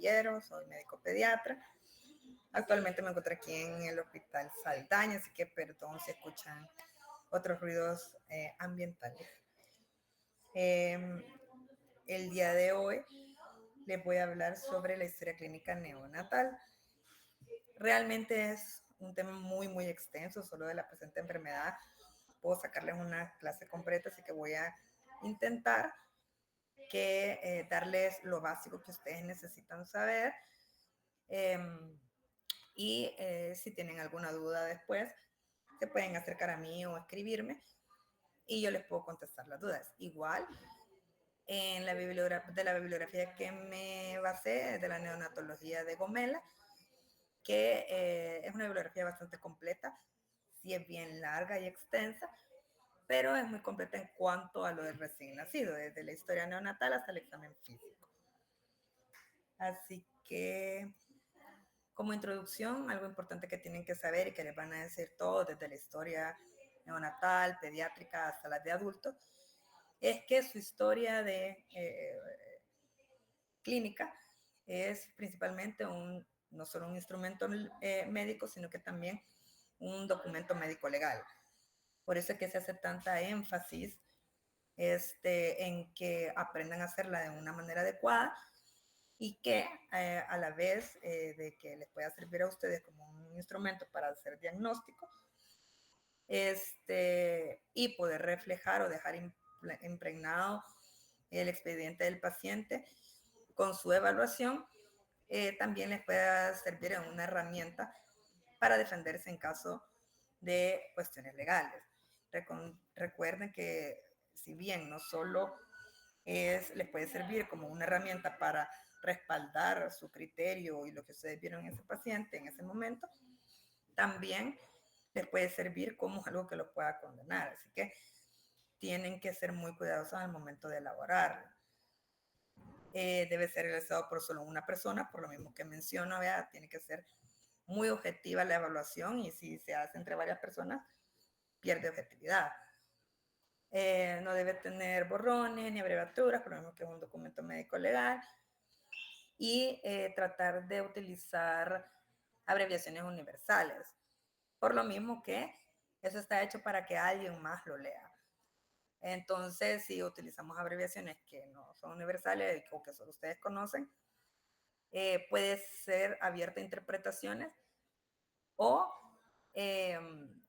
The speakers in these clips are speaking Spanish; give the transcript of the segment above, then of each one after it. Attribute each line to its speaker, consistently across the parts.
Speaker 1: Villero, soy médico pediatra. Actualmente me encuentro aquí en el Hospital Saldaña, así que perdón si escuchan otros ruidos ambientales. El día de hoy les voy a hablar sobre la historia clínica neonatal. Realmente es un tema muy extenso, solo de la presente enfermedad puedo sacarles una clase completa, así que voy a intentar darles lo básico que ustedes necesitan saber. Y si tienen alguna duda después, se pueden acercar a mí o escribirme y yo les puedo contestar las dudas. Igual, en la bibliografía que me basé, de la neonatología de Gomela, que es una bibliografía bastante completa, sí es bien larga y extensa, pero es muy completa en cuanto a lo del recién nacido, desde la historia neonatal hasta el examen físico. Así que, como introducción, algo importante que tienen que saber y que les van a decir todos, desde la historia neonatal, pediátrica, hasta las de adultos, es que su historia de clínica es principalmente no solo un instrumento médico, sino que también un documento médico legal. Por eso es que se hace tanta énfasis en que aprendan a hacerla de una manera adecuada y que a la vez de que les pueda servir a ustedes como un instrumento para hacer diagnóstico, y poder reflejar o dejar impregnado el expediente del paciente con su evaluación, también les pueda servir en una herramienta para defenderse en caso de cuestiones legales. Recuerden que si bien no solo les puede servir como una herramienta para respaldar su criterio y lo que ustedes vieron en ese paciente en ese momento, también les puede servir como algo que los pueda condenar. Así que tienen que ser muy cuidadosos al momento de elaborarlo. Debe ser realizado por solo una persona, por lo mismo que menciono, ¿verdad? Tiene que ser muy objetiva la evaluación y si se hace entre varias personas, pierde objetividad. No debe tener borrones ni abreviaturas, por lo mismo que es un documento médico legal, y tratar de utilizar abreviaciones universales, por lo mismo que eso está hecho para que alguien más lo lea. Entonces, si utilizamos abreviaciones que no son universales o que solo ustedes conocen, puede ser abierta a interpretaciones o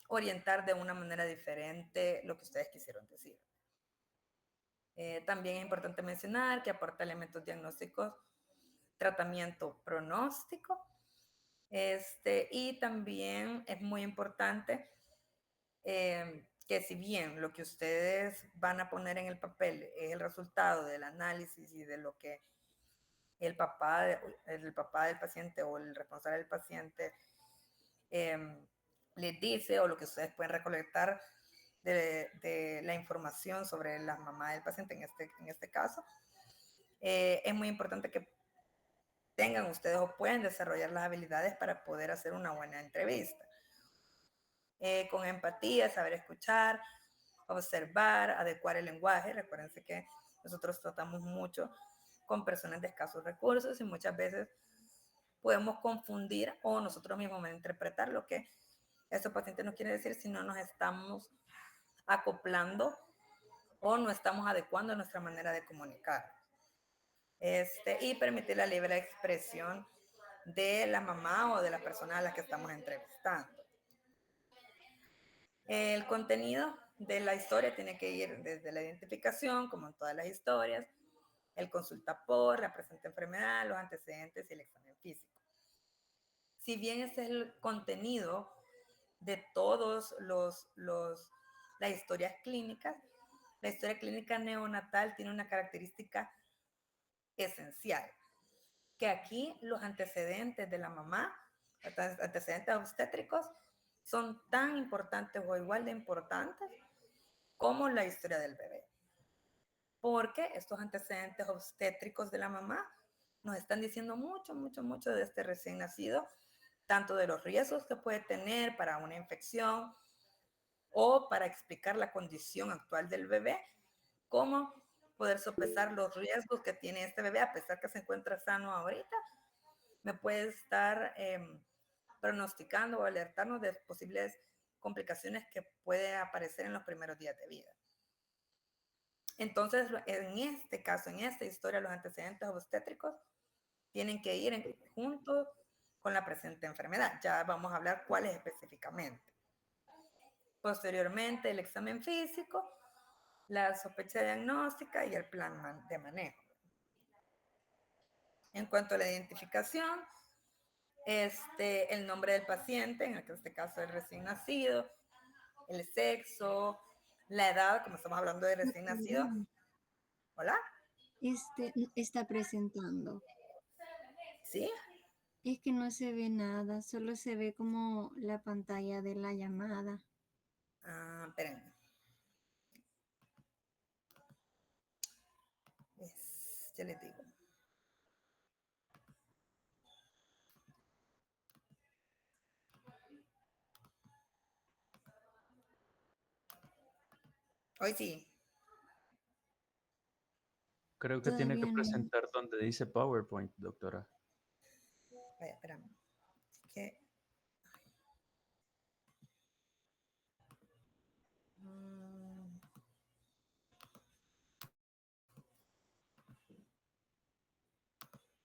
Speaker 1: orientar de una manera diferente lo que ustedes quisieron decir. También es importante mencionar que aporta elementos diagnósticos, tratamiento pronóstico, y también es muy importante que si bien lo que ustedes van a poner en el papel es el resultado del análisis y de lo que el papá del paciente o el responsable del paciente les dice, o lo que ustedes pueden recolectar de la información sobre la mamá del paciente en este caso, es muy importante que tengan ustedes o pueden desarrollar las habilidades para poder hacer una buena entrevista. Con empatía, saber escuchar, observar, adecuar el lenguaje. Recuérdense que nosotros tratamos mucho con personas de escasos recursos y muchas veces podemos confundir o nosotros mismos interpretar lo que ese paciente nos quiere decir si no nos estamos acoplando o no estamos adecuando nuestra manera de comunicar. Y permitir la libre expresión de la mamá o de la persona a la que estamos entrevistando. El contenido de la historia tiene que ir desde la identificación, como en todas las historias, el consulta por, la presente enfermedad, los antecedentes y el examen físico. Si bien ese es el contenido de todos las historias clínicas, la historia clínica neonatal tiene una característica esencial, que aquí los antecedentes de la mamá, antecedentes obstétricos, son tan importantes o igual de importantes como la historia del bebé. Porque estos antecedentes obstétricos de la mamá nos están diciendo mucho de este recién nacido, tanto de los riesgos que puede tener para una infección o para explicar la condición actual del bebé, como poder sopesar los riesgos que tiene este bebé, a pesar que se encuentra sano ahorita, me puede estar pronosticando o alertarnos de posibles complicaciones que puede aparecer en los primeros días de vida. Entonces, en este caso, en esta historia, los antecedentes obstétricos tienen que ir juntos con la presente enfermedad. Ya vamos a hablar cuáles específicamente. Posteriormente, el examen físico, la sospecha diagnóstica y el plan de manejo. En cuanto a la identificación, el nombre del paciente, en este caso el recién nacido, el sexo, la edad, como estamos hablando de recién nacido. ¿Hola?
Speaker 2: Está presentando.
Speaker 1: ¿Sí?
Speaker 2: Es que no se ve nada, solo se ve como la pantalla de la llamada.
Speaker 1: Espérenme. Ya les digo. Hoy sí.
Speaker 3: Creo que tiene que presentar donde dice PowerPoint, doctora.
Speaker 1: Vaya, espérame. ¿Qué?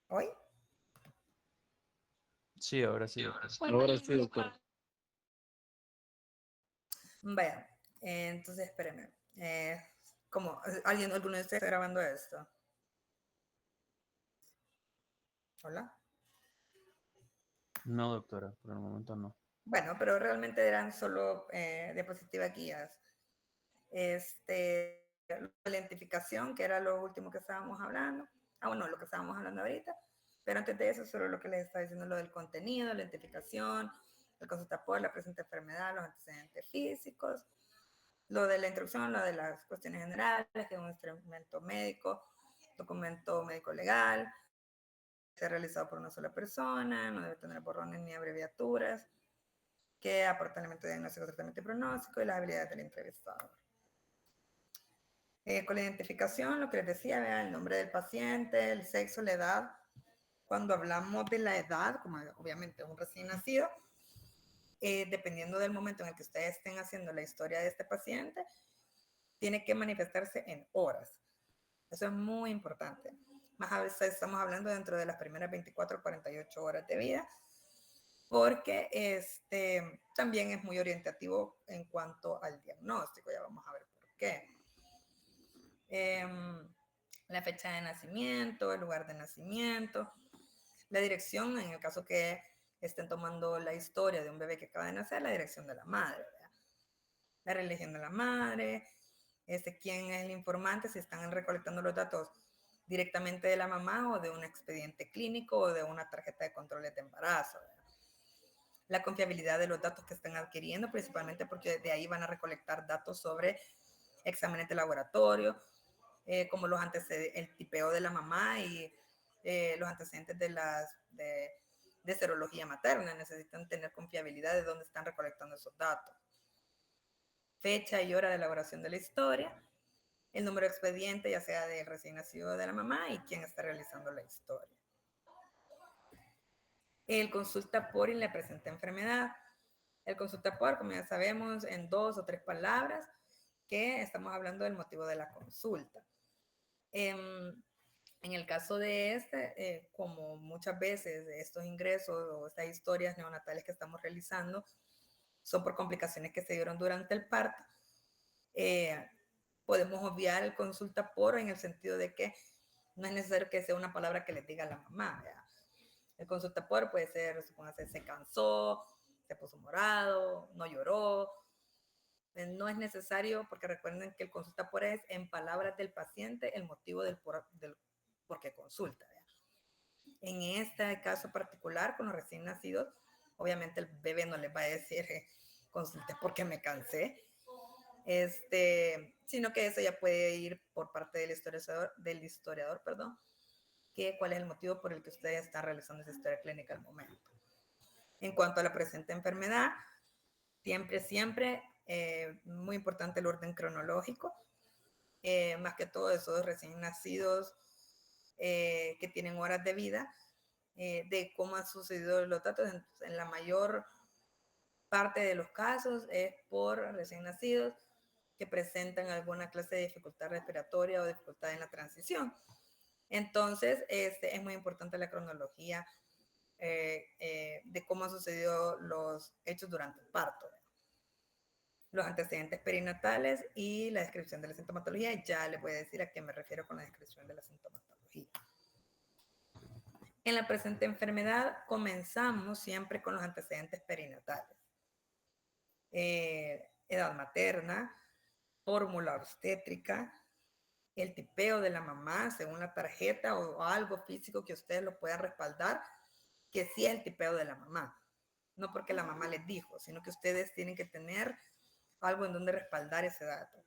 Speaker 1: ¿Hoy?
Speaker 3: Sí, ahora sí.
Speaker 4: Ahora sí, doctora.
Speaker 1: Vaya, entonces espérenme. ¿Cómo? ¿Alguno de ustedes está grabando esto? ¿Hola?
Speaker 3: No, doctora, por el momento no.
Speaker 1: Bueno, pero realmente eran solo diapositivas guías. La identificación, que era lo último que estábamos hablando. Bueno, lo que estábamos hablando ahorita. Pero antes de eso, solo lo que les estaba diciendo, lo del contenido, la identificación, el consulta por la presente enfermedad, los antecedentes físicos, lo de la introducción, lo de las cuestiones generales, que es un instrumento médico, documento médico legal, ser realizado por una sola persona, no debe tener borrones ni abreviaturas, que aporta elemento diagnóstico, tratamiento y pronóstico y las habilidades del entrevistador. Con la identificación, lo que les decía, vean el nombre del paciente, el sexo, la edad. Cuando hablamos de la edad, como obviamente es un recién nacido, dependiendo del momento en el que ustedes estén haciendo la historia de este paciente, tiene que manifestarse en horas. Eso es muy importante. Más a veces estamos hablando dentro de las primeras 24 o 48 horas de vida, porque también es muy orientativo en cuanto al diagnóstico. Ya vamos a ver por qué. La fecha de nacimiento, el lugar de nacimiento, la dirección, en el caso que estén tomando la historia de un bebé que acaba de nacer, la dirección de la madre, ¿verdad? La religión de la madre, quién es el informante, si están recolectando los datos directamente de la mamá o de un expediente clínico o de una tarjeta de controles de embarazo, ¿verdad? La confiabilidad de los datos que están adquiriendo, principalmente porque de ahí van a recolectar datos sobre exámenes de laboratorio, como los antecedentes, el tipeo de la mamá y los antecedentes de serología materna. Necesitan tener confiabilidad de dónde están recolectando esos datos. Fecha y hora de elaboración de la historia, el número de expediente, ya sea del recién nacido de la mamá y quién está realizando la historia. El consulta por y la presente enfermedad. El consulta por, como ya sabemos, en 2 o 3 palabras, que estamos hablando del motivo de la consulta. En el caso de como muchas veces estos ingresos o estas historias neonatales que estamos realizando son por complicaciones que se dieron durante el parto, podemos obviar el consulta por en el sentido de que no es necesario que sea una palabra que les diga a la mamá, ¿verdad? El consulta por puede ser, supóngase, se cansó, se puso morado, no lloró. No es necesario, porque recuerden que el consulta por es, en palabras del paciente, el motivo del por qué consulta, ¿verdad? En este caso particular, con los recién nacidos, obviamente el bebé no les va a decir, consulté porque me cansé, sino que eso ya puede ir por parte del historiador, que cuál es el motivo por el que ustedes están realizando esa historia clínica al momento. En cuanto a la presente enfermedad, siempre, muy importante el orden cronológico, más que todo esos recién nacidos que tienen horas de vida, de cómo han sucedido los datos. En la mayor parte de los casos es por recién nacidos que presentan alguna clase de dificultad respiratoria o dificultad en la transición. Entonces, es muy importante la cronología de cómo han sucedido los hechos durante el parto, los antecedentes perinatales y la descripción de la sintomatología. Ya les voy a decir a qué me refiero con la descripción de la sintomatología. En la presente enfermedad comenzamos siempre con los antecedentes perinatales. Edad materna, fórmula obstétrica, el tipeo de la mamá según la tarjeta o algo físico que ustedes lo puedan respaldar, que sí es el tipeo de la mamá. No porque la mamá les dijo, sino que ustedes tienen que tener algo en donde respaldar ese dato.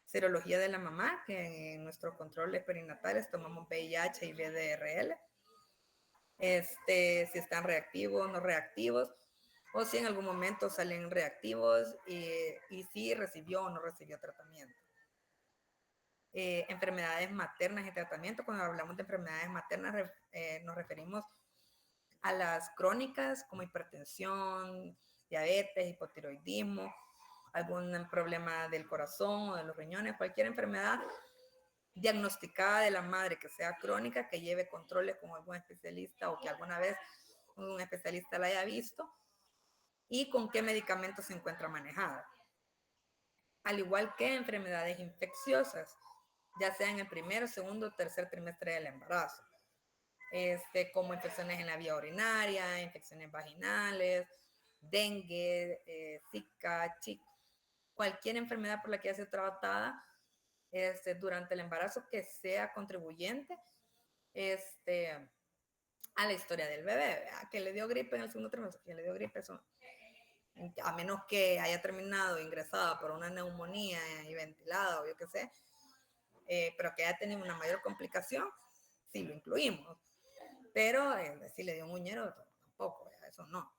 Speaker 1: Serología de la mamá, que en nuestros controles perinatales tomamos VIH y VDRL. Si están reactivos, no reactivos, o si en algún momento salen reactivos y si recibió o no recibió tratamiento. Enfermedades maternas y tratamiento. Cuando hablamos de enfermedades maternas nos referimos a las crónicas como hipertensión, diabetes, hipotiroidismo, algún problema del corazón o de los riñones, cualquier enfermedad diagnosticada de la madre que sea crónica, que lleve controles con algún especialista o que alguna vez un especialista la haya visto, y con qué medicamentos se encuentra manejada. Al igual que enfermedades infecciosas, ya sea en el primero, segundo o tercer trimestre del embarazo, como infecciones en la vía urinaria, infecciones vaginales, dengue, zika, cualquier enfermedad por la que haya sido tratada durante el embarazo que sea contribuyente a la historia del bebé, ¿verdad? Que le dio gripe en el segundo trimestre, que le dio gripe, eso, a menos que haya terminado ingresada por una neumonía y ventilada o yo qué sé, pero que haya tenido una mayor complicación, sí lo incluimos. Pero si le dio un muñero, tampoco, ¿verdad? Eso no.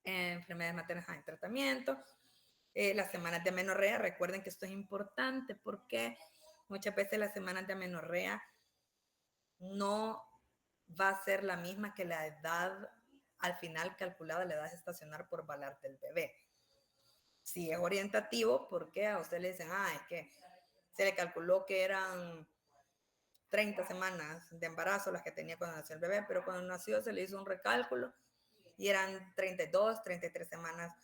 Speaker 1: Enfermedades maternas en tratamiento. Las semanas de amenorrea, recuerden que esto es importante porque muchas veces las semanas de amenorrea no va a ser la misma que la edad al final calculada, la edad gestacional por valar del bebé. Si es orientativo, porque a usted le dicen, es que se le calculó que eran 30 semanas de embarazo las que tenía cuando nació el bebé, pero cuando nació se le hizo un recálculo y eran 32, 33 semanas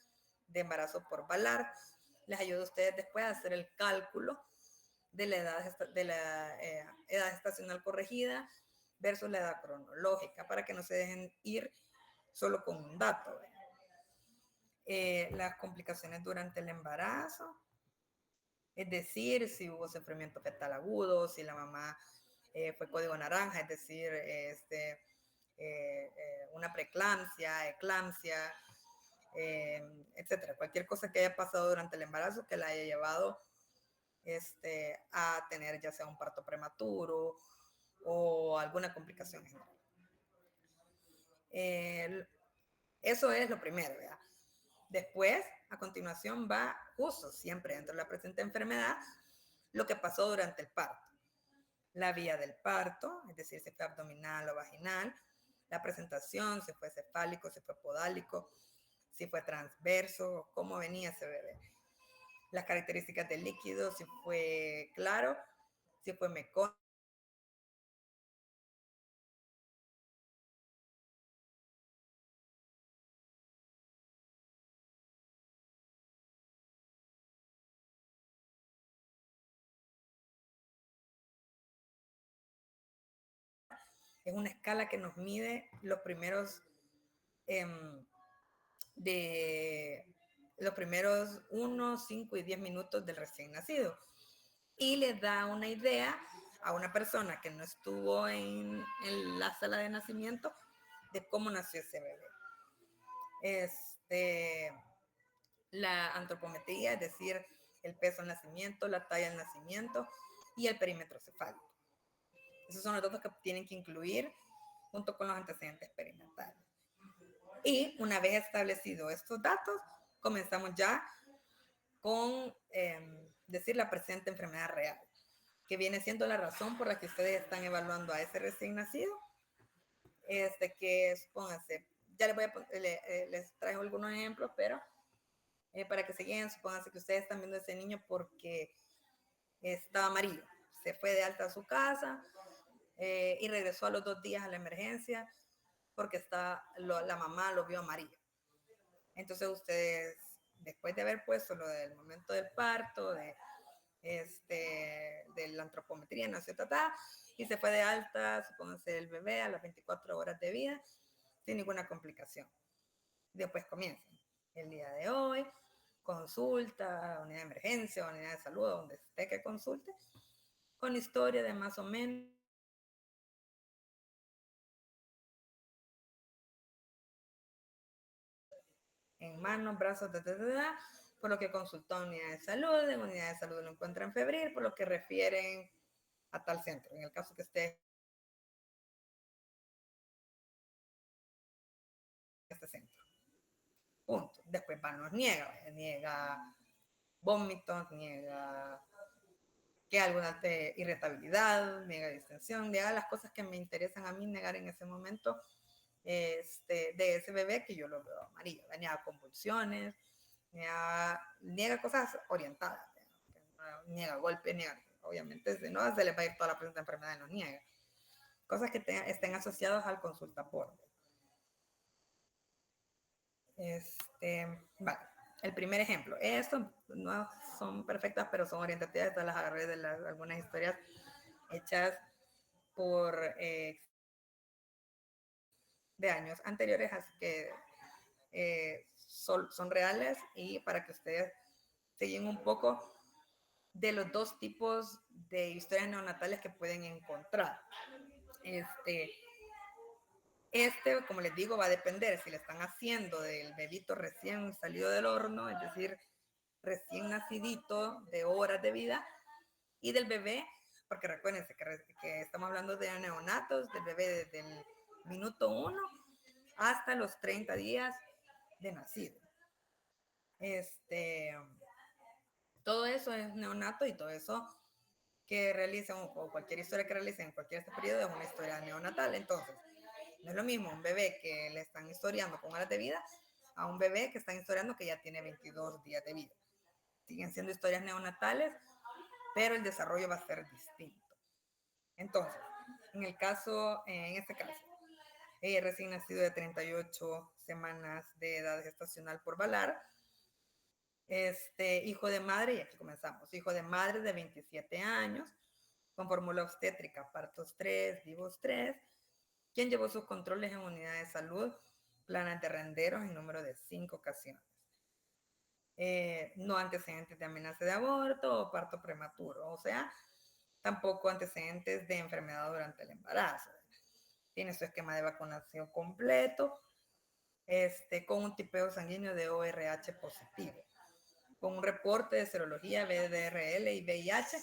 Speaker 1: de embarazo por valar. Les ayuda a ustedes después a hacer el cálculo de la edad gestacional corregida versus la edad cronológica, para que no se dejen ir solo con un dato. Las complicaciones durante el embarazo, es decir, si hubo sufrimiento fetal agudo, si la mamá fue código naranja, es decir, una preeclampsia, eclampsia, etcétera. Cualquier cosa que haya pasado durante el embarazo que la haya llevado a tener ya sea un parto prematuro o alguna complicación general. Eso es lo primero, ¿verdad? Después, a continuación, va justo siempre dentro de la presente enfermedad lo que pasó durante el parto. La vía del parto, es decir, si fue abdominal o vaginal, la presentación, si fue cefálico, si fue podálico, si fue transverso, cómo venía ese bebé. Las características del líquido, si fue claro, si fue mecónico. Es una escala que nos mide los primeros los primeros 1, 5 y 10 minutos del recién nacido. Y le da una idea a una persona que no estuvo en la sala de nacimiento de cómo nació ese bebé. La antropometría, es decir, el peso al nacimiento, la talla al nacimiento y el perímetro cefálico. Esos son los datos que tienen que incluir junto con los antecedentes perinatales. Y una vez establecidos estos datos, comenzamos ya con decir la presente enfermedad real. que viene siendo la razón por la que ustedes están evaluando a ese recién nacido. Que supónganse, ya les traigo algunos ejemplos, pero para que se guíen, supónganse que ustedes están viendo a ese niño porque estaba amarillo, se fue de alta a su casa y regresó a los 2 días a la emergencia porque la mamá lo vio amarillo. Entonces ustedes, después de haber puesto lo del momento del parto, de la antropometría, nació tatá, y se fue de alta, supónganse, el bebé a las 24 horas de vida, sin ninguna complicación. Después comienzan el día de hoy, consulta, unidad de emergencia, unidad de salud, donde esté que consulte, con historia de más o menos en manos, brazos, por lo que consultó a unidad de salud, en unidad de salud lo encuentran febril, por lo que refieren a tal centro, en el caso que esté este centro. Punto. Después van los niega vómitos, niega que alguna irritabilidad, niega distensión, niega las cosas que me interesan a mí negar en ese momento de ese bebé que yo lo veo amarillo, niega convulsiones, niega cosas orientadas, niega golpes, obviamente no se les va a ir toda la presente enfermedad, no niega. Cosas que estén asociadas al consulta por. Vale. El primer ejemplo. Estos no son perfectas, pero son orientativas. Estas las agarré de algunas historias hechas por de años anteriores, así que son reales y para que ustedes se guíen un poco de los 2 tipos de historias neonatales que pueden encontrar. Como les digo, va a depender si le están haciendo del bebito recién salido del horno, es decir, recién nacidito de horas de vida, y del bebé, porque recuérdense que estamos hablando de neonatos, del bebé desde el minuto 1 hasta los 30 días de nacido. Todo eso es neonato y todo eso que realicen o cualquier historia que realicen en cualquier este periodo es una historia neonatal. Entonces, no es lo mismo un bebé que le están historiando con horas de vida a un bebé que están historiando que ya tiene 22 días de vida. Siguen siendo historias neonatales, pero el desarrollo va a ser distinto. Entonces, en este caso, recién nacido de 38 semanas de edad gestacional por balar, hijo de madre, y aquí comenzamos, hijo de madre de 27 años, con fórmula obstétrica, partos 3, vivos 3, quien llevó sus controles en unidad de salud, planas de renderos en número de 5 ocasiones. No antecedentes de amenaza de aborto o parto prematuro, o sea, tampoco antecedentes de enfermedad durante el embarazo. Tiene su esquema de vacunación completo, con un tipeo sanguíneo de ORH positivo, con un reporte de serología VDRL y VIH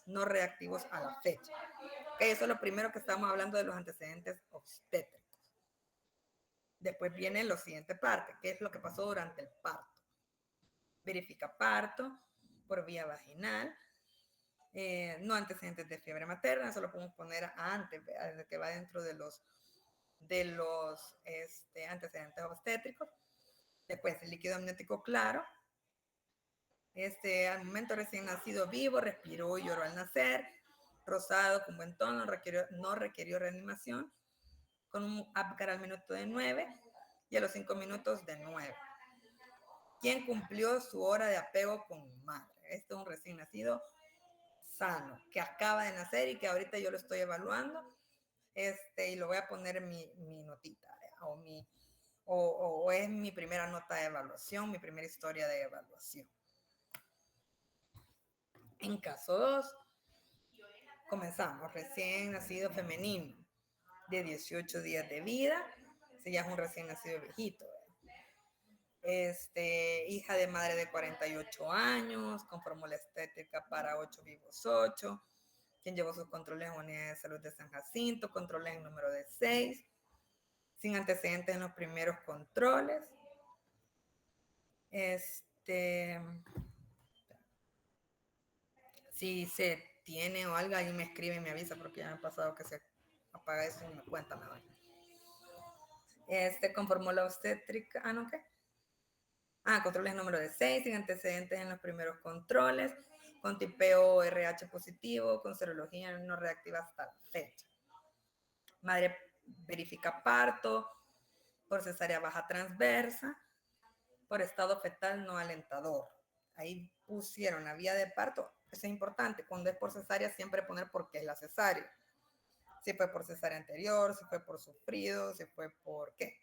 Speaker 1: no reactivos a la fecha. Okay, eso es lo primero que estamos hablando de los antecedentes obstétricos. Después viene la siguiente parte, que es lo que pasó durante el parto. Verifica parto por vía vaginal, no antecedentes de fiebre materna, eso lo podemos poner antes, que va dentro de los antecedentes obstétricos. Después el líquido amniótico claro, al momento recién nacido vivo, respiró y lloró al nacer, rosado con buen tono, no requirió reanimación, con un Apgar al minuto de 9 y a los 5 minutos de 9. ¿Quién cumplió su hora de apego con madre? Este es un recién nacido sano, que acaba de nacer y que ahorita yo lo estoy evaluando, y lo voy a poner en mi notita, o es mi primera nota de evaluación, mi primera historia de evaluación. En caso 2, comenzamos, recién nacido femenino, de 18 días de vida, ese ya es un recién nacido viejito, hija de madre de 48 años, con fórmula estética para 8 vivos 8, quien llevó sus controles en unidad de salud de San Jacinto, controles en número de 6, sin antecedentes en los primeros controles. Si se tiene o algo, ahí me escribe y me avisa, porque ya me ha pasado que se apaga eso y me cuenta mejor. Con fórmula obstétrica, ¿no qué? Controles número de 6, sin antecedentes en los primeros controles, con tipeo RH positivo, con serología no reactiva hasta la fecha. Madre verifica parto, por cesárea baja transversa, por estado fetal no alentador. Ahí pusieron la vía de parto, eso es importante, cuando es por cesárea siempre poner por qué es la cesárea. Si fue por cesárea anterior, si fue por sufrido, si fue por qué.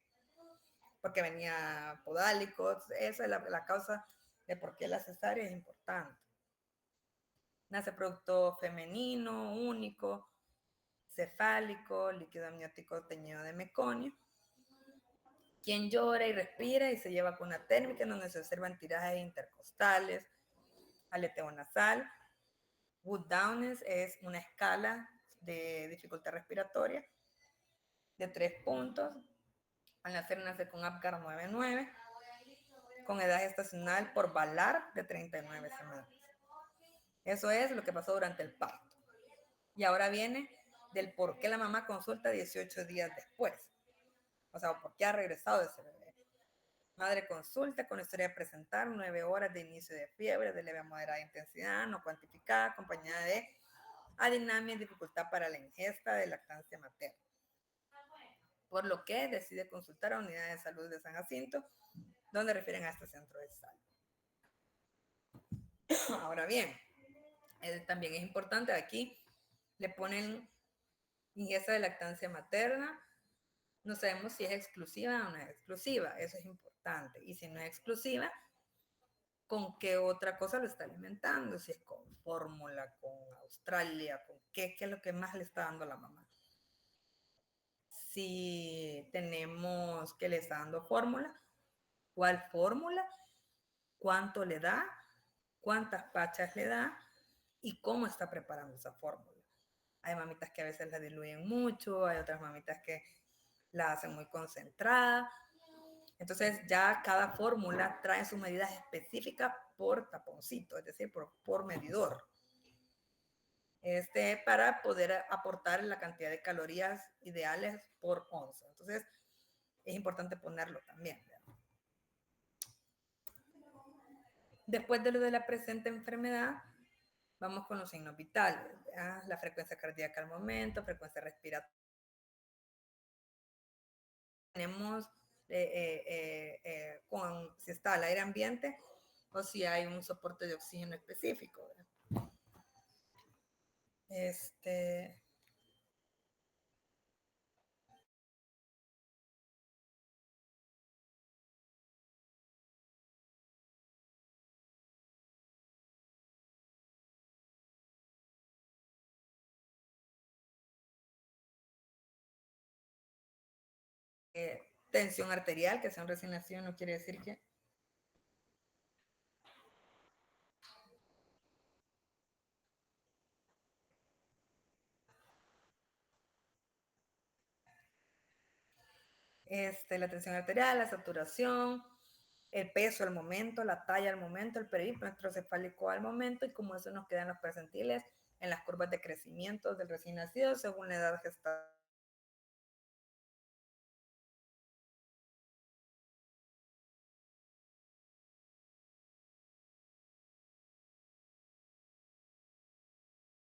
Speaker 1: Porque venía podálico, esa es la causa de por qué la cesárea es importante. Nace producto femenino, único, cefálico, líquido amniótico teñido de meconio. Quien llora y respira y se lleva con una térmica en donde se observan tirajes intercostales, aleteo nasal. Wood Downes es una escala de dificultad respiratoria de 3 puntos. Al nacer nace con Apgar 99, con edad gestacional por Valar de 39 semanas. Eso es lo que pasó durante el parto. Y ahora viene del por qué la mamá consulta 18 días después. O sea, por qué ha regresado de ese bebé. Madre consulta con historia de presentar 9 horas de inicio de fiebre de leve a moderada intensidad, no cuantificada, acompañada de adinamia y dificultad para la ingesta de lactancia materna. Por lo que decide consultar a Unidad de Salud de San Jacinto, donde refieren a este centro de salud. Ahora bien, también es importante aquí, le ponen ingesta de lactancia materna. No sabemos si es exclusiva o no es exclusiva, eso es importante. Y si no es exclusiva, ¿con qué otra cosa lo está alimentando? Si es con fórmula, con Australia, con qué es lo que más le está dando la mamá. Si tenemos que le está dando fórmula, ¿cuál fórmula? ¿Cuánto le da? ¿Cuántas pachas le da? ¿Y cómo está preparando esa fórmula? Hay mamitas que a veces la diluyen mucho, hay otras mamitas que la hacen muy concentrada. Entonces ya cada fórmula trae sus medidas específicas por taponcito, es decir, por medidor. Para poder aportar la cantidad de calorías ideales por onza. Entonces es importante ponerlo también. ¿Verdad? Después de lo de la presente enfermedad, vamos con los signos vitales. ¿Verdad? La frecuencia cardíaca al momento, frecuencia respiratoria. Tenemos si está al aire ambiente o si hay un soporte de oxígeno específico. ¿Verdad? Tensión arterial, que sea un recién nacido no quiere decir que la tensión arterial, la saturación, el peso al momento, la talla al momento, el perímetro cefálico al momento, y como eso nos quedan los percentiles en las curvas de crecimiento del recién nacido según la edad gestal.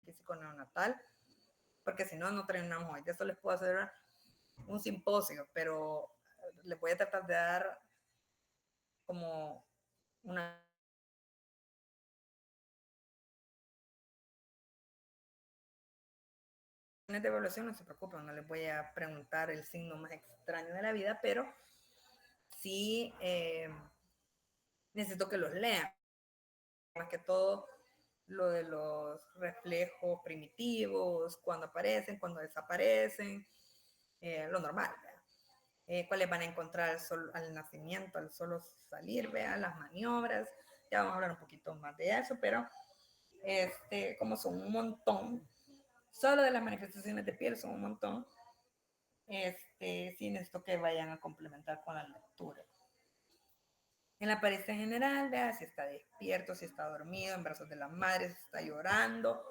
Speaker 1: Físico neonatal, porque si no, no terminamos hoy. De eso les puedo hacer un simposio, pero les voy a tratar de dar como una de evaluación. No se preocupen, no les voy a preguntar el signo más extraño de la vida, pero sí necesito que los lean. Más que todo lo de los reflejos primitivos, cuando aparecen, cuando desaparecen, lo normal, cuáles van a encontrar al, al nacimiento, al solo salir, vean las maniobras, ya vamos a hablar un poquito más de eso, pero como son un montón, solo de las manifestaciones de piel son un montón, sí necesito que vayan a complementar con la lectura. En la apariencia general, vea si está despierto, si está dormido, en brazos de la madre, si está llorando,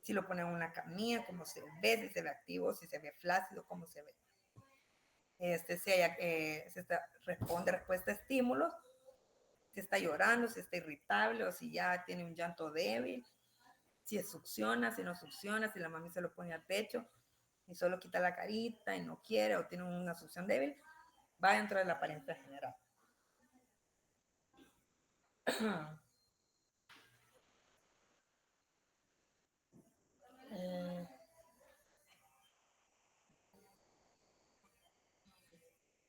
Speaker 1: Si lo ponen en una camilla, cómo se ve, si se ve activo, si se ve flácido, cómo se ve. Si responde respuesta a estímulos, si está llorando, si está irritable o si ya tiene un llanto débil, si succiona, si no succiona, si la mami se lo pone al pecho y solo quita la carita y no quiere o tiene una succión débil, va dentro de la apariencia general.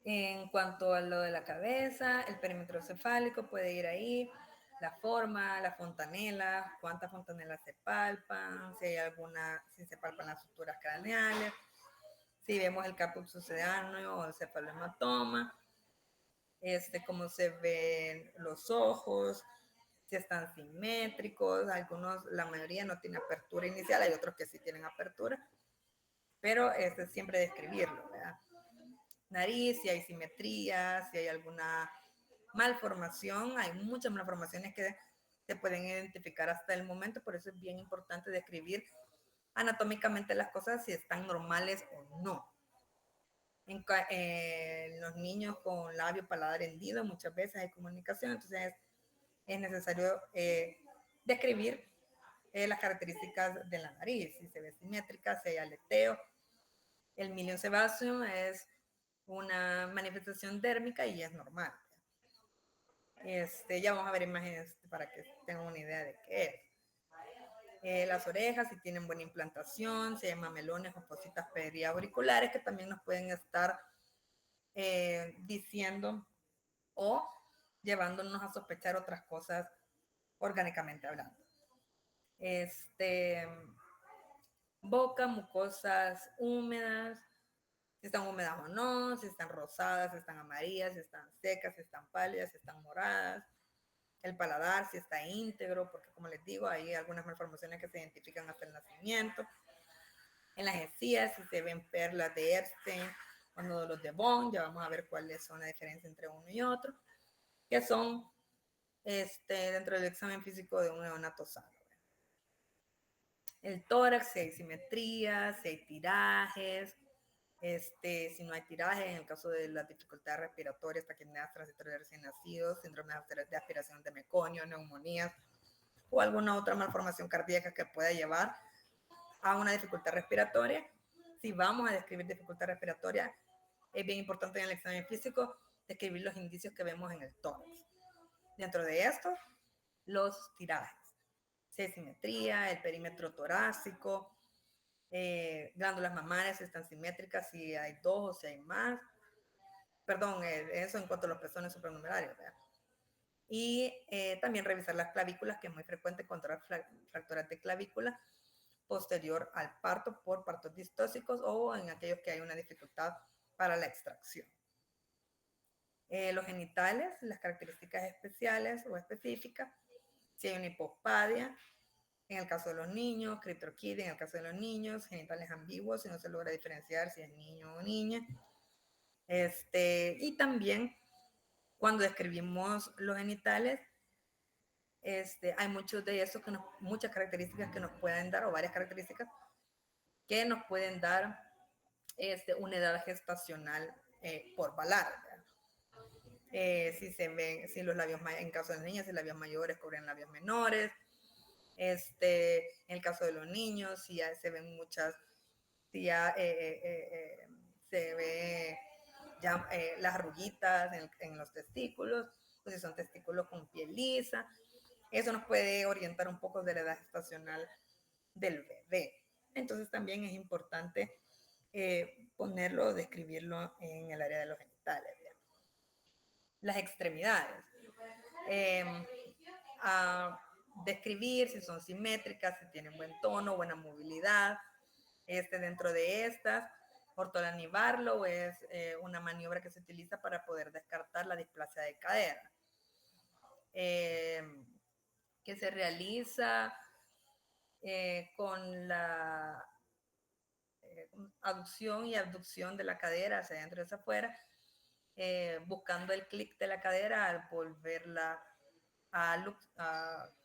Speaker 1: En cuanto a lo de la cabeza, el perímetro cefálico puede ir ahí, la forma, la fontanela, cuántas fontanelas se palpan, si hay alguna, si se palpan las suturas craneales, si vemos el caput sucedáneo o el cefalohematoma, cómo se ven los ojos, si están simétricos, algunos, la mayoría no tiene apertura inicial, hay otros que sí tienen apertura, pero siempre describirlo, ¿verdad? Nariz, si hay simetría, si hay alguna malformación, hay muchas malformaciones que se pueden identificar hasta el momento, por eso es bien importante describir anatómicamente las cosas si están normales o no. En los niños con labio paladar hendido muchas veces hay comunicación, entonces es necesario describir las características de la nariz, si se ve simétrica, si hay aleteo. El milión sebáceo es una manifestación dérmica y es normal. Ya vamos a ver imágenes para que tengan una idea de qué es. Las orejas, si tienen buena implantación, si hay mamelones o cositas periauriculares que también nos pueden estar diciendo o llevándonos a sospechar otras cosas orgánicamente hablando. Boca, mucosas húmedas, si están húmedas o no, si están rosadas, si están amarillas, si están secas, si están pálidas, si están moradas. El paladar, si está íntegro, porque como les digo, hay algunas malformaciones que se identifican hasta el nacimiento. En las encías, si se ven perlas de Epstein o nódulos de Bond, ya vamos a ver cuáles son la diferencia entre uno y otro, que son dentro del examen físico de un neonato sano. El tórax, si hay simetría, si hay tirajes, si no hay tiraje, en el caso de las dificultades respiratorias, taquipneas transitorias recién nacidos, síndrome de aspiración de meconio, neumonías o alguna otra malformación cardíaca que pueda llevar a una dificultad respiratoria. Si vamos a describir dificultad respiratoria, es bien importante en el examen físico describir los indicios que vemos en el tórax. Dentro de esto, los tirajes. Si hay simetría, el perímetro torácico, glándulas mamarias si están simétricas, si hay dos o si hay más. Perdón, eso en cuanto a los pezones supranumerarios, ¿verdad? Y también revisar las clavículas, que es muy frecuente encontrar fracturas de clavícula posterior al parto por partos distóxicos o en aquellos que hay una dificultad para la extracción. Los genitales, las características especiales o específicas, si hay una hipospadia, en el caso de los niños, criptorquidia en el caso de los niños, genitales ambiguos, si no se logra diferenciar si es niño o niña. Y también cuando describimos los genitales, hay muchos de esos muchas características que nos pueden dar, o varias características que nos pueden dar una edad gestacional por balar. Si se ven, si los labios, en caso de las niñas, si labios mayores cubren labios menores. En el caso de los niños, si ya se ven muchas, si ya se ve ya las arruguitas en los testículos, o si son testículos con piel lisa. Eso nos puede orientar un poco de la edad gestacional del bebé. Entonces también es importante ponerlo, describirlo en el área de los genitales. Las extremidades. Describir si son simétricas, si tienen buen tono, buena movilidad. Dentro de estas, Ortolan y Barlow es una maniobra que se utiliza para poder descartar la displasia de cadera. Que se realiza con la aducción y abducción de la cadera hacia adentro y hacia afuera, buscando el clic de la cadera al volverla a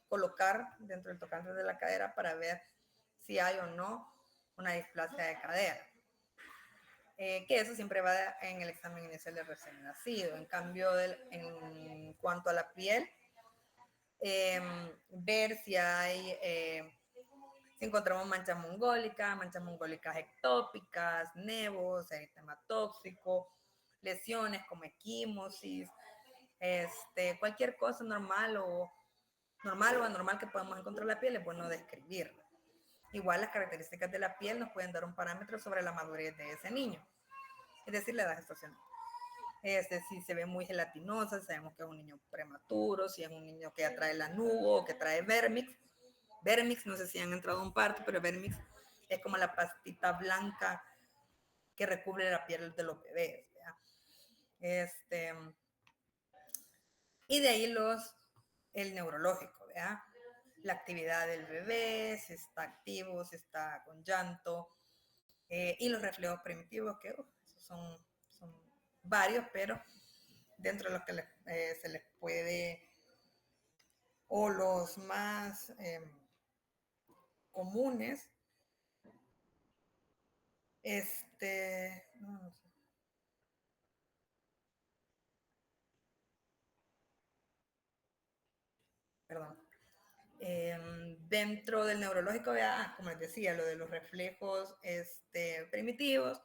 Speaker 1: colocar dentro del tocante de la cadera para ver si hay o no una displasia de cadera. Que eso siempre va en el examen inicial del recién nacido. En cambio, en cuanto a la piel, ver si hay, si encontramos manchas mongólicas ectópicas, nevos, eritema tóxico, lesiones como equimosis, cualquier cosa normal o anormal que podamos encontrar en la piel, es bueno describirla. Igual las características de la piel nos pueden dar un parámetro sobre la madurez de ese niño, es decir, la edad gestacional. Si se ve muy gelatinosa, sabemos que es un niño prematuro, si es un niño que ya trae lanugo o que trae vermix. Vermix, no sé si han entrado a un parto, pero vermix es como la pastita blanca que recubre la piel de los bebés. Y de ahí el neurológico, ¿verdad? La actividad del bebé, si está activo, si está con llanto, y los reflejos primitivos, que son varios, pero dentro de los que se les puede, o los más comunes, no sé. Perdón. Dentro del neurológico, como les decía, lo de los reflejos primitivos.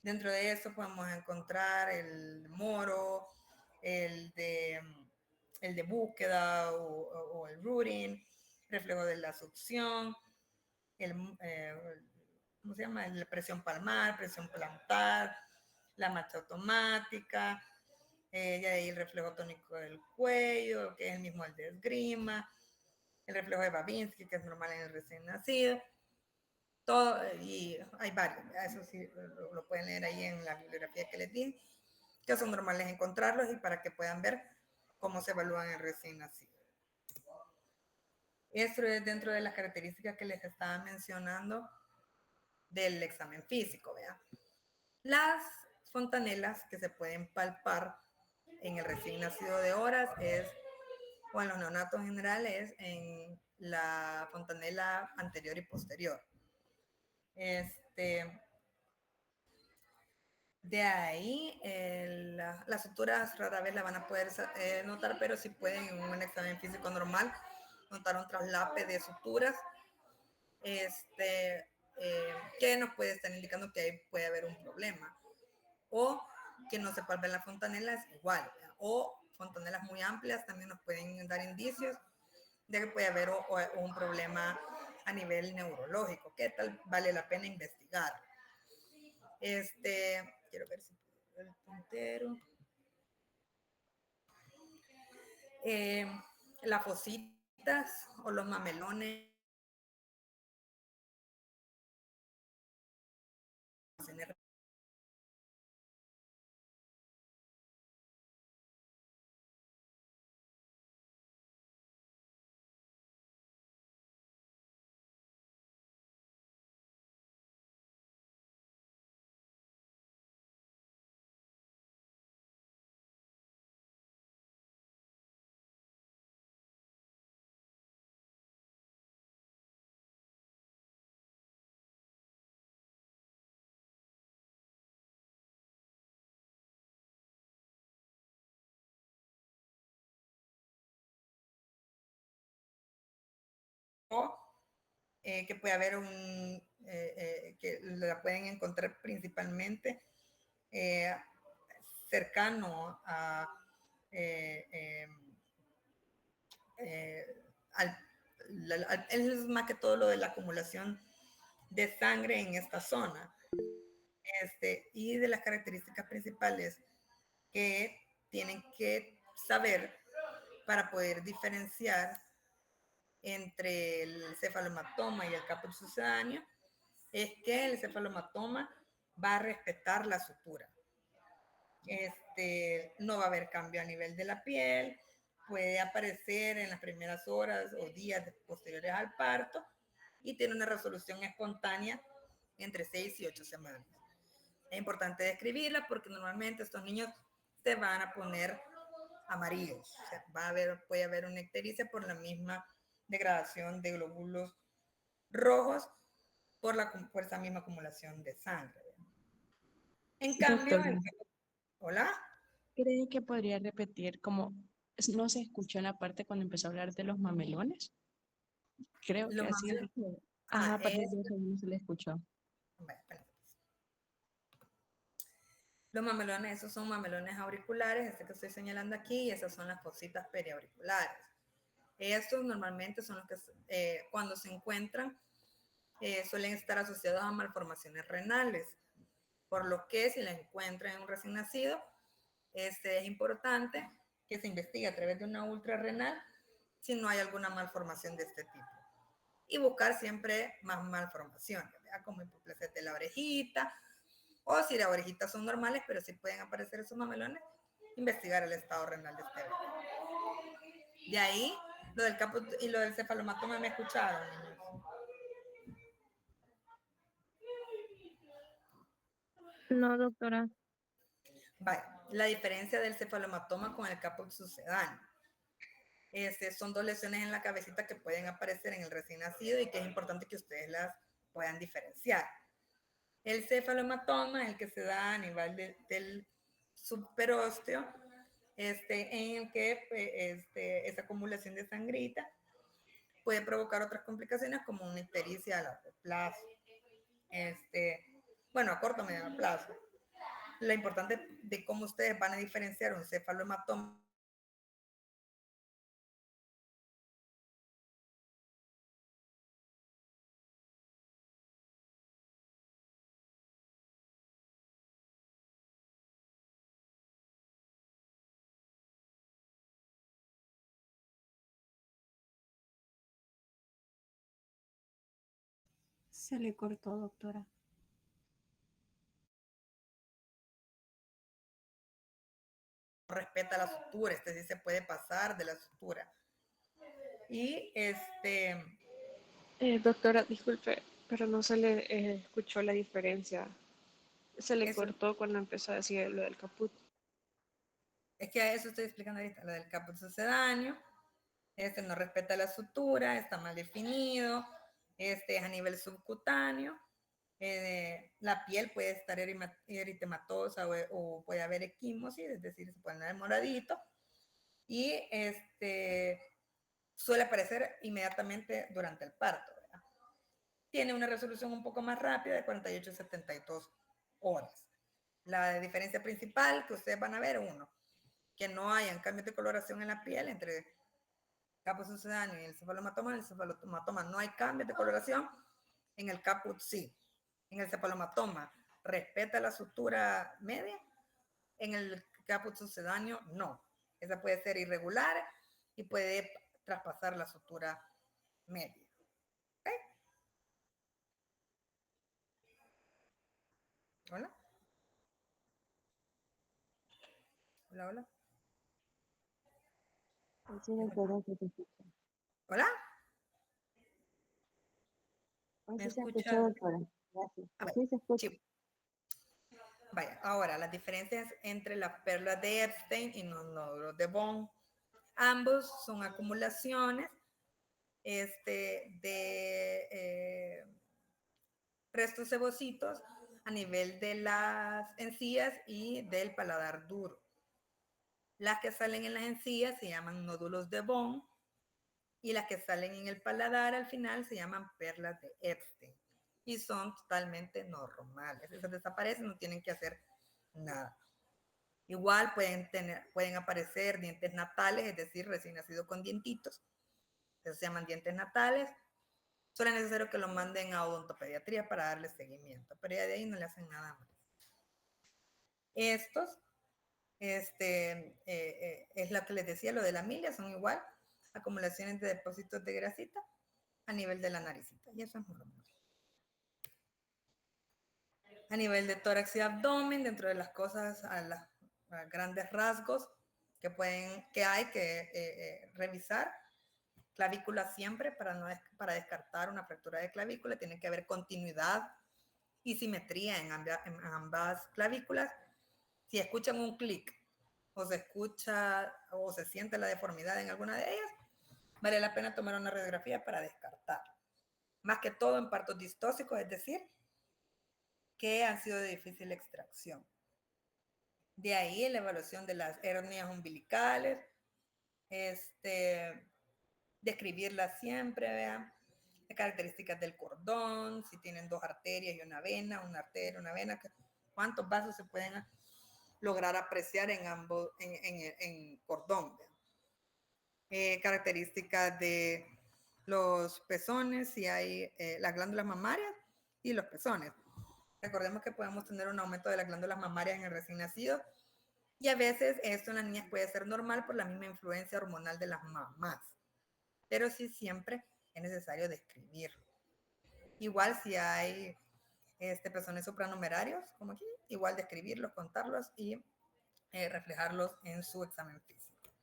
Speaker 1: Dentro de eso podemos encontrar el moro, el de búsqueda o el rooting, reflejo de la succión, ¿cómo se llama? La presión palmar, presión plantar, la marcha automática, ya de ahí el reflejo tónico del cuello, que es el mismo el de esgrima, el reflejo de Babinski, que es normal en el recién nacido. Todo, y hay varios, eso sí lo pueden leer ahí en la bibliografía que les di, que son normales encontrarlos y para que puedan ver cómo se evalúan el recién nacido. Esto es dentro de las características que les estaba mencionando del examen físico, ¿verdad? Las fontanelas que se pueden palpar en el recién nacido de horas o en los neonatos en general, es en la fontanela anterior y posterior. De ahí, las suturas rara vez la van a poder notar, pero sí pueden en un examen físico normal notar un traslape de suturas, que nos puede estar indicando que ahí puede haber un problema. O que no se palpen las fontanelas igual, o fontanelas muy amplias también nos pueden dar indicios de que puede haber un problema a nivel neurológico, que tal vale la pena investigar. Quiero ver si puedo el puntero. Las fositas o los mamelones que puede haber que la pueden encontrar principalmente cercano a es más que todo lo de la acumulación de sangre en esta zona, y de las características principales que tienen que saber para poder diferenciar entre el cefalomatoma y el caput sucedáneo, es que el cefalomatoma va a respetar la sutura. No va a haber cambio a nivel de la piel, puede aparecer en las primeras horas o días posteriores al parto y tiene una resolución espontánea entre 6 y 8 semanas. Es importante describirla porque normalmente estos niños se van a poner amarillos. O sea, puede haber una ictericia por la misma degradación de glóbulos rojos por esa misma acumulación de sangre. En cambio,
Speaker 4: Doctora,
Speaker 1: ¿hola?
Speaker 4: ¿cree que podría repetir como no se escuchó en la parte cuando empezó a hablar de los mamelones? Creo que
Speaker 1: Los
Speaker 4: así
Speaker 1: mamelones,
Speaker 4: dijo.
Speaker 1: ajá,
Speaker 4: A partir de eso no se le escuchó.
Speaker 1: bueno, espérate. Los mamelones, esos son mamelones auriculares, este que estoy señalando aquí, y esas son las cositas periauriculares. Estos normalmente son los que cuando se encuentran suelen estar asociados a malformaciones renales, por lo que si la encuentran en un recién nacido, es importante que se investigue a través de una ultrarrenal si no hay alguna malformación de este tipo. Y buscar siempre más malformaciones, ¿verdad? Como hipoplasia de la orejita, o si las orejitas son normales, pero sí pueden aparecer esos mamelones, investigar el estado renal de este bebé. De ahí, lo del caput y lo del cefalomatoma, ¿me escucharon, niños?
Speaker 2: No, doctora.
Speaker 1: Vale, la diferencia del cefalomatoma con el caput sucedáneo. Son dos lesiones en la cabecita que pueden aparecer en el recién nacido y que es importante que ustedes las puedan diferenciar. El cefalomatoma es el que se da a nivel del subperósteo, en el que esa acumulación de sangrita puede provocar otras complicaciones como una ictericia a largo plazo. Bueno, a corto o medio plazo. Lo importante de cómo ustedes van a diferenciar un cefalomatoma
Speaker 2: Se le cortó, doctora.
Speaker 1: respeta la sutura, sí se puede pasar de la sutura. Y
Speaker 5: Doctora, disculpe, pero no se le escuchó la diferencia. Se le
Speaker 1: eso,
Speaker 5: cortó cuando empezó a decir lo del caput.
Speaker 1: es que a eso estoy explicando ahorita, lo del caput sucedáneo, no respeta la sutura, está mal definido, es a nivel subcutáneo, la piel puede estar eritematosa o puede haber equimosis, es decir, se puede dar moradito, y suele aparecer inmediatamente durante el parto, ¿verdad? Tiene una resolución un poco más rápida de 48 a 72 horas. La diferencia principal que ustedes van a ver, uno, que no hayan cambios de coloración en la piel entre caput sucedáneo y el cefalomatoma. En el cefalomatoma no hay cambios de coloración, en el caput sí. En el cefalomatoma respeta la sutura media, en el caput sucedáneo no. Esa puede ser irregular y puede traspasar la sutura media. ¿Okay? Hola. Hola, hola.
Speaker 4: Sí, doctora, que se escucha.
Speaker 1: Hola. ¿Me
Speaker 4: Sí se escuchó,
Speaker 1: escucha?
Speaker 4: doctora. Gracias.
Speaker 1: Vaya,
Speaker 4: Sí se escucha.
Speaker 1: sí. Vaya, ahora las diferencias entre las perlas de Epstein y los nódulos de Bone. Ambos son acumulaciones de restos sebocitos a nivel de las encías y del paladar duro. Las que salen en las encías se llaman nódulos de Bone y las que salen en el paladar al final se llaman perlas de Epstein y son totalmente normales. Esas desaparecen, no tienen que hacer nada. Igual pueden aparecer dientes natales, es decir, recién nacido con dientitos. Esos se llaman dientes natales. Solo es necesario que lo manden a odontopediatría para darle seguimiento, pero ya de ahí no le hacen nada más. Estos, es lo que les decía, lo de la milia, son igual, acumulaciones de depósitos de grasita a nivel de la naricita, y eso es normal. A nivel de tórax y abdomen, dentro de las cosas, a grandes rasgos que hay que revisar, clavícula siempre, para descartar una fractura de clavícula, tiene que haber continuidad y simetría en ambas clavículas. Si escuchan un clic o se escucha o se siente la deformidad en alguna de ellas, vale la pena tomar una radiografía para descartar. más que todo en partos distóxicos, es decir, que han sido de difícil extracción. De ahí la evaluación de las hernias umbilicales, describirlas siempre, vean, las características del cordón, si tienen 2 arterias y una vena, una arteria, una vena, cuántos vasos se pueden lograr apreciar en ambos, en cordón. Características de los pezones, si hay las glándulas mamarias y los pezones. Recordemos que podemos tener un aumento de las glándulas mamarias en el recién nacido y a veces esto en las niñas puede ser normal por la misma influencia hormonal de las mamás, pero sí siempre es necesario describirlo. Igual si hay pezones supranumerarios, como aquí, igual describirlos, contarlos y reflejarlos en su examen físico.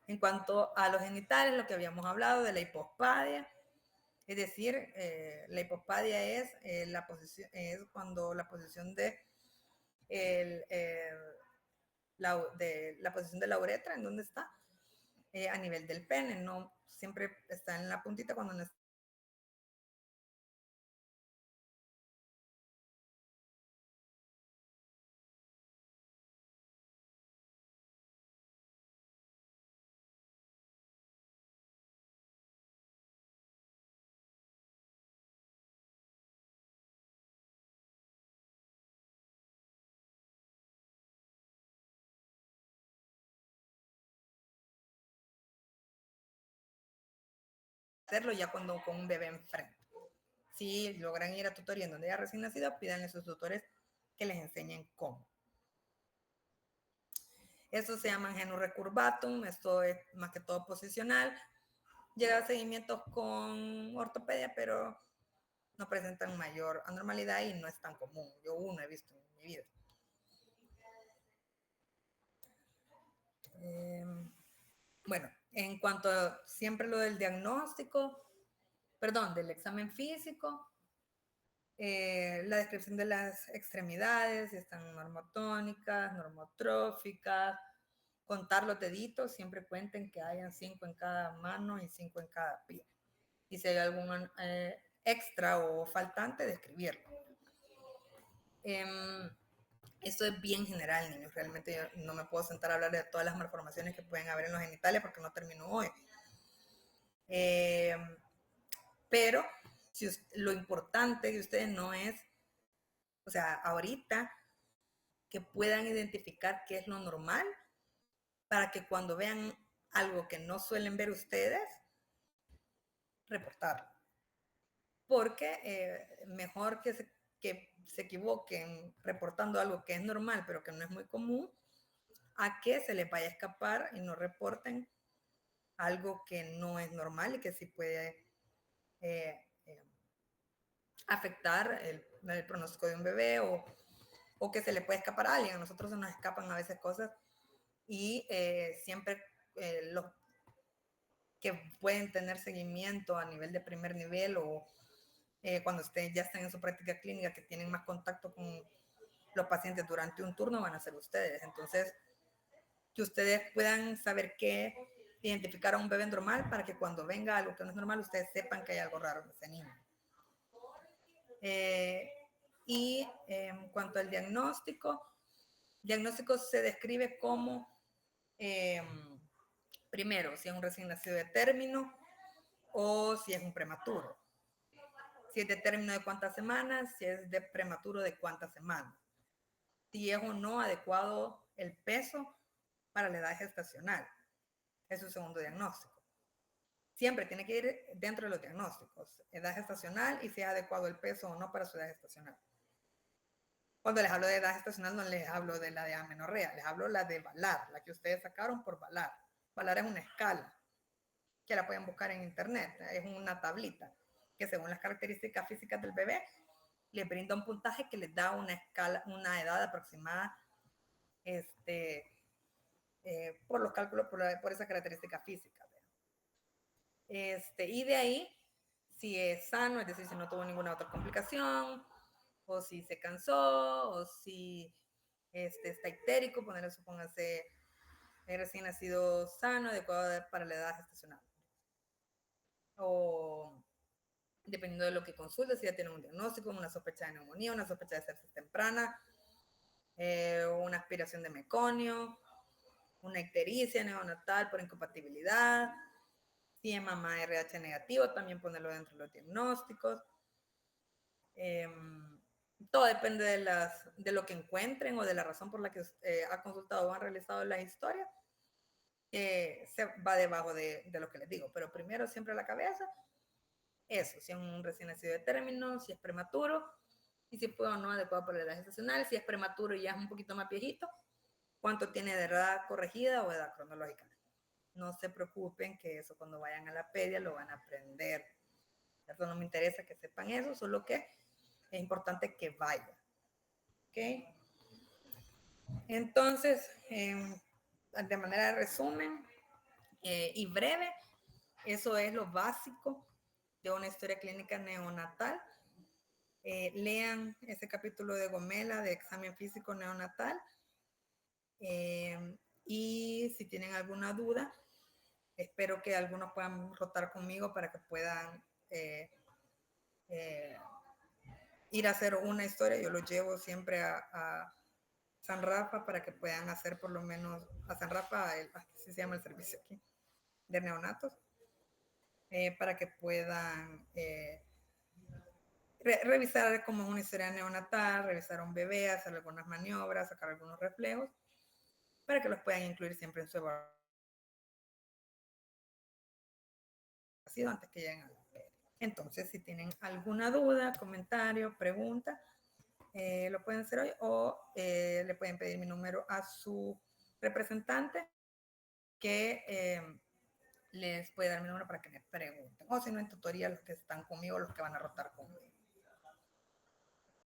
Speaker 1: En cuanto a los genitales, lo que habíamos hablado de la hipospadia, es decir, la hipospadia es, es cuando la posición de la posición de la uretra, en donde está, a nivel del pene, no siempre está en la puntita cuando no está. Hacerlo ya cuando con un bebé enfrente. Si logran ir a tutoría en donde ya recién nacido, pidan a sus tutores que les enseñen cómo. Esto se llama genus recurvatum, esto es más que todo posicional. Llega a seguimientos con ortopedia, pero no presentan mayor anormalidad y no es tan común. Yo uno he visto en mi vida. Bueno, en cuanto a siempre lo del diagnóstico, perdón, del examen físico, la descripción de las extremidades, si están normotónicas, normotróficas, contar los deditos, siempre cuenten que hayan 5 en cada mano y 5 en cada pie. Y si hay algún extra o faltante, describirlo. Esto es bien general, niños. Realmente yo no me puedo sentar a hablar de todas las malformaciones que pueden haber en los genitales porque no termino hoy. Pero lo importante de ustedes no es, o sea, ahorita que puedan identificar qué es lo normal para que cuando vean algo que no suelen ver ustedes, reportarlo. Porque mejor que se equivoquen reportando algo que es normal pero que no es muy común, a que se les vaya a escapar y no reporten algo que no es normal y que sí puede afectar el pronóstico de un bebé o que se le puede escapar a alguien. A nosotros se nos escapan a veces cosas y siempre los que pueden tener seguimiento a nivel de primer nivel o cuando ustedes ya están en su práctica clínica, que tienen más contacto con los pacientes durante un turno, van a ser ustedes. Entonces, que ustedes puedan saber qué identificar a un bebé normal para que cuando venga algo que no es normal, ustedes sepan que hay algo raro en ese niño. Y en cuanto al diagnóstico se describe como, primero, si es un recién nacido de término o si es un prematuro. Si es de término de cuántas semanas, si es de prematuro de cuántas semanas. Si es o no adecuado el peso para la edad gestacional. Es su segundo diagnóstico. Siempre tiene que ir dentro de los diagnósticos. Edad gestacional y si es adecuado el peso o no para su edad gestacional. Cuando les hablo de edad gestacional no les hablo de la de amenorrea, les hablo la de VALAR, la que ustedes sacaron por VALAR. VALAR es una escala que la pueden buscar en internet. Es una tablita que según las características físicas del bebé les brinda un puntaje que les da una escala, una edad aproximada por los cálculos, por esa característica física. Y de ahí, si es sano, es decir, si no tuvo ninguna otra complicación, o si se cansó, o si está ictérico, ponerle, supóngase, recién nacido sano, adecuado para la edad gestacional. O dependiendo de lo que consulte, si ya tienen un diagnóstico, una sospecha de neumonía, una sospecha de sepsis temprana, una aspiración de meconio, una ictericia neonatal por incompatibilidad, si es mamá RH negativo, también ponerlo dentro de los diagnósticos. Todo depende de lo que encuentren o de la razón por la que ha consultado o han realizado las historias. Se va debajo de lo que les digo, pero primero siempre la cabeza, eso, si es un recién nacido de término, si es prematuro, y si puede o no adecuado para la edad gestacional, si es prematuro y ya es un poquito más viejito, cuánto tiene de edad corregida o edad cronológica. No se preocupen que eso cuando vayan a la pedia lo van a aprender. ¿Cierto? No me interesa que sepan eso, solo que es importante que vayan. ¿Ok? Entonces, de manera de resumen y breve, eso es lo básico de una historia clínica neonatal. Lean ese capítulo de Gomela de examen físico neonatal. Y si tienen alguna duda, espero que algunos puedan rotar conmigo para que puedan ir a hacer una historia. Yo los llevo siempre a San Rafa para que puedan hacer por lo menos, a San Rafa, así se llama el servicio aquí, de neonatos, para que puedan revisar como una historia neonatal, revisar a un bebé, hacer algunas maniobras, sacar algunos reflejos, para que los puedan incluir siempre en su evaluación antes que lleguen a la feria. Entonces, si tienen alguna duda, comentario, pregunta, lo pueden hacer hoy o le pueden pedir mi número a su representante que les puede dar mi número para que me pregunten. O si no, en tutoría los que están conmigo, los que van a rotar conmigo.